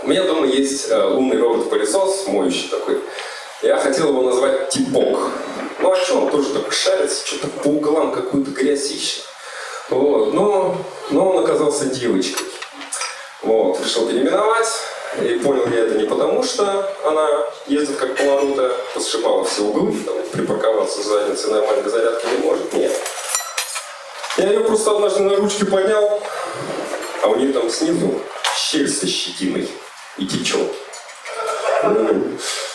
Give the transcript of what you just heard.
У меня дома есть умный робот-пылесос, моющий такой. Я хотел его назвать Типок. Ну а что, он тоже такой шарится, что-то по углам какую-то грязь ищет. Вот. Но он оказался девочкой. Вот. Решил переименовать. И понял я это не потому, что она ездит как поворотая, посшибала все углы, там, припарковаться с задницей нормальной зарядки не может. Нет. Я ее просто однажды на ручке поднял, а у нее там снизу щель со щетиной и течет.